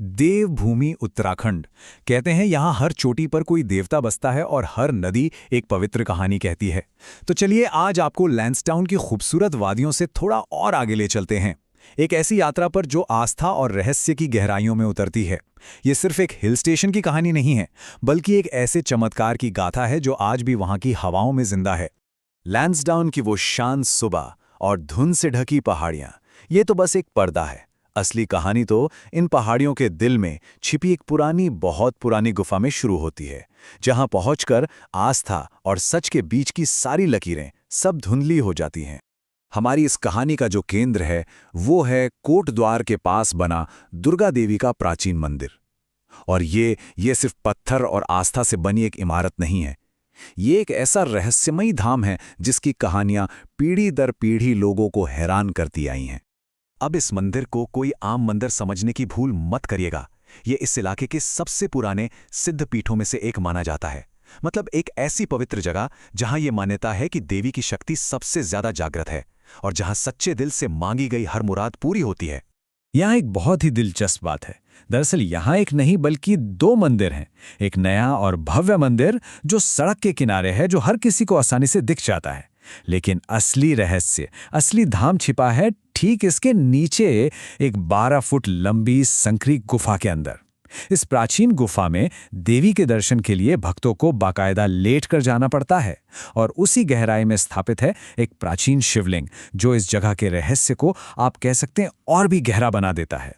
देवभूमि उत्तराखंड। कहते हैं यहाँ हर चोटी पर कोई देवता बसता है और हर नदी एक पवित्र कहानी कहती है। तो चलिए आज आपको लैंसडाउन की खूबसूरत वादियों से थोड़ा और आगे ले चलते हैं, एक ऐसी यात्रा पर जो आस्था और रहस्य की गहराइयों में उतरती है। ये सिर्फ एक हिल स्टेशन की कहानी नहीं है, बल्कि एक ऐसे चमत्कार की गाथा है जो आज भी वहाँ की हवाओं में जिंदा है। लैंसडाउन की वो शांत सुबह और धुंध से ढकी पहाड़ियाँ, ये तो बस एक पर्दा है। असली कहानी तो इन पहाड़ियों के दिल में छिपी एक पुरानी, बहुत पुरानी गुफा में शुरू होती है, जहां पहुंचकर आस्था और सच के बीच की सारी लकीरें सब धुंधली हो जाती हैं। हमारी इस कहानी का जो केंद्र है वो है कोटद्वार के पास बना दुर्गा देवी का प्राचीन मंदिर। और ये सिर्फ पत्थर और आस्था से बनी एक इमारत नहीं है। ये एक ऐसा रहस्यमयी धाम है जिसकी कहानियां पीढ़ी दर पीढ़ी लोगों को हैरान करती आई हैं। अब इस मंदिर को कोई आम मंदिर समझने की भूल मत करिएगा। ये इस इलाके के सबसे पुराने सिद्ध पीठों में से एक माना जाता है। मतलब एक ऐसी पवित्र जगह जहां ये मान्यता है कि देवी की शक्ति सबसे ज्यादा जागृत है और जहां सच्चे दिल से मांगी गई हर मुराद पूरी होती है। यहाँ एक बहुत ही दिलचस्प बात है। दरअसल यहाँ एक नहीं बल्कि दो मंदिर हैं। एक नया और भव्य मंदिर जो सड़क के किनारे है, जो हर किसी को आसानी से दिख जाता है। लेकिन असली रहस्य, असली धाम छिपा है ठीक इसके नीचे, एक 12 फुट लंबी संकरी गुफा के अंदर। इस प्राचीन गुफा में देवी के दर्शन के लिए भक्तों को बाकायदा लेटकर जाना पड़ता है और उसी गहराई में स्थापित है एक प्राचीन शिवलिंग, जो इस जगह के रहस्य को आप कह सकते हैं और भी गहरा बना देता है।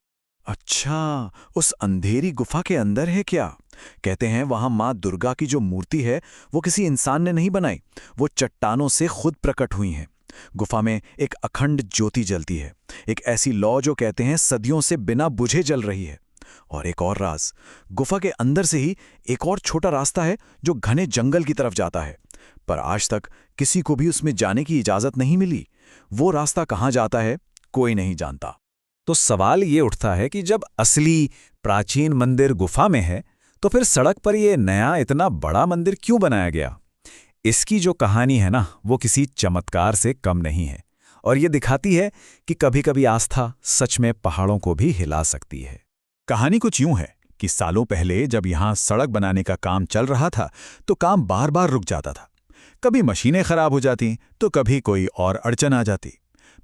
अच्छा, उस अंधेरी गुफा के अंदर है क्या? कहते हैं वहां मां दुर्गा की जो मूर्ति है वो किसी इंसान ने नहीं बनाई, वो चट्टानों से खुद प्रकट हुई हैं। गुफा में एक अखंड ज्योति जलती है, एक ऐसी लौ जो कहते हैं सदियों से बिना बुझे जल रही है। और एक और राज, गुफा के अंदर से ही एक और छोटा रास्ता है जो घने जंगल की तरफ जाता है, पर आज तक किसी को भी उसमें जाने की इजाजत नहीं मिली। वो रास्ता कहाँ जाता है कोई नहीं जानता। तो सवाल ये उठता है कि जब असली प्राचीन मंदिर गुफा में है, तो फिर सड़क पर ये नया इतना बड़ा मंदिर क्यों बनाया गया? इसकी जो कहानी है ना, वो किसी चमत्कार से कम नहीं है और ये दिखाती है कि कभी-कभी आस्था सच में पहाड़ों को भी हिला सकती है। कहानी कुछ यूं है कि सालों पहले जब यहां सड़क बनाने का काम चल रहा था तो काम बार बार रुक जाता था। कभी मशीनें खराब हो जाती तो कभी कोई और अड़चन आ जाती।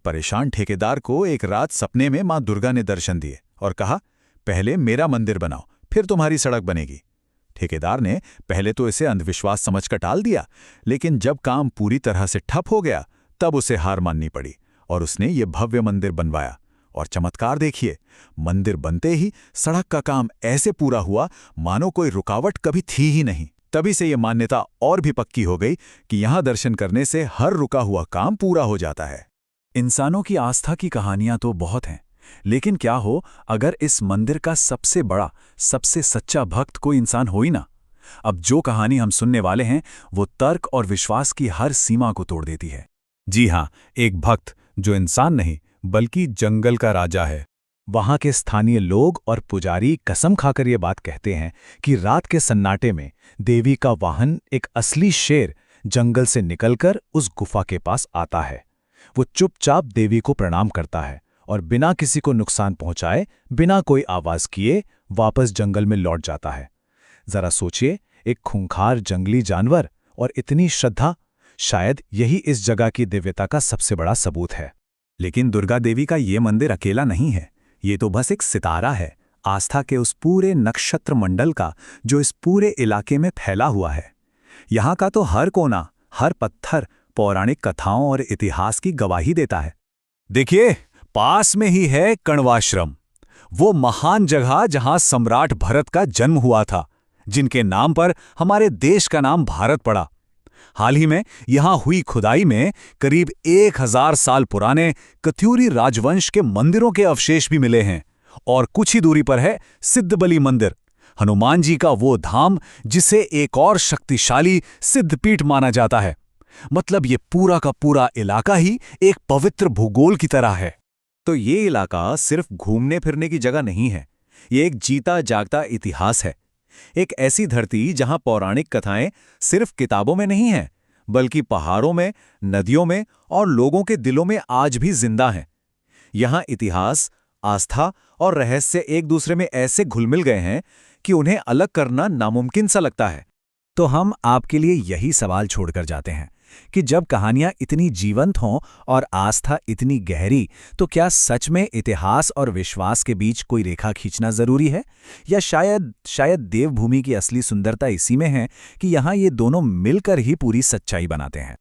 परेशान ठेकेदार को एक रात सपने में मां दुर्गा ने दर्शन दिए और कहा, पहले मेरा मंदिर बनाओ, फिर तुम्हारी सड़क बनेगी। ठेकेदार ने पहले तो इसे अंधविश्वास समझकर टाल दिया, लेकिन जब काम पूरी तरह से ठप हो गया तब उसे हार माननी पड़ी और उसने ये भव्य मंदिर बनवाया। और चमत्कार देखिए, मंदिर बनते ही सड़क का काम ऐसे पूरा हुआ मानो कोई रुकावट कभी थी ही नहीं। तभी से ये मान्यता और भी पक्की हो गई कि यहां दर्शन करने से हर रुका हुआ काम पूरा हो जाता है। इंसानों की आस्था की कहानियां तो बहुत हैं, लेकिन क्या हो अगर इस मंदिर का सबसे बड़ा, सबसे सच्चा भक्त कोई इंसान हो ही ना? अब जो कहानी हम सुनने वाले हैं वो तर्क और विश्वास की हर सीमा को तोड़ देती है। जी हाँ, एक भक्त जो इंसान नहीं बल्कि जंगल का राजा है। वहां के स्थानीय लोग और पुजारी कसम खाकर ये बात कहते हैं कि रात के सन्नाटे में देवी का वाहन, एक असली शेर, जंगल से निकलकर उस गुफा के पास आता है। वो चुपचाप देवी को प्रणाम करता है और बिना किसी को नुकसान पहुंचाए, बिना कोई आवाज किए वापस जंगल में लौट जाता है। जरा सोचिए, एक खूंखार जंगली जानवर और इतनी श्रद्धा, शायद यही इस जगह की दिव्यता का सबसे बड़ा सबूत है। लेकिन दुर्गा देवी का ये मंदिर अकेला नहीं है, ये तो बस एक सितारा है आस्था के उस पूरे नक्षत्र मंडल का जो इस पूरे इलाके में फैला हुआ है। यहाँ का तो हर कोना, हर पत्थर पौराणिक कथाओं और इतिहास की गवाही देता है। देखिए, पास में ही है कण्वाश्रम, वो महान जगह जहां सम्राट भरत का जन्म हुआ था, जिनके नाम पर हमारे देश का नाम भारत पड़ा। हाल ही में यहां हुई खुदाई में करीब 1000 साल पुराने कत्यूरी राजवंश के मंदिरों के अवशेष भी मिले हैं। और कुछ ही दूरी पर है सिद्धबली मंदिर, हनुमान जी का वो धाम जिसे एक और शक्तिशाली सिद्धपीठ माना जाता है। मतलब ये पूरा का पूरा इलाका ही एक पवित्र भूगोल की तरह है। तो ये इलाका सिर्फ घूमने फिरने की जगह नहीं है, ये एक जीता जागता इतिहास है। एक ऐसी धरती जहां पौराणिक कथाएं सिर्फ किताबों में नहीं हैं, बल्कि पहाड़ों में, नदियों में और लोगों के दिलों में आज भी जिंदा हैं। यहां इतिहास, आस्था और रहस्य एक दूसरे में ऐसे घुल मिल गए हैं कि उन्हें अलग करना नामुमकिन सा लगता है। तो हम आपके लिए यही सवाल छोड़कर जाते हैं कि जब कहानियां इतनी जीवंत हों और आस्था इतनी गहरी, तो क्या सच में इतिहास और विश्वास के बीच कोई रेखा खींचना जरूरी है? या शायद देवभूमि की असली सुंदरता इसी में है कि यहाँ ये दोनों मिलकर ही पूरी सच्चाई बनाते हैं।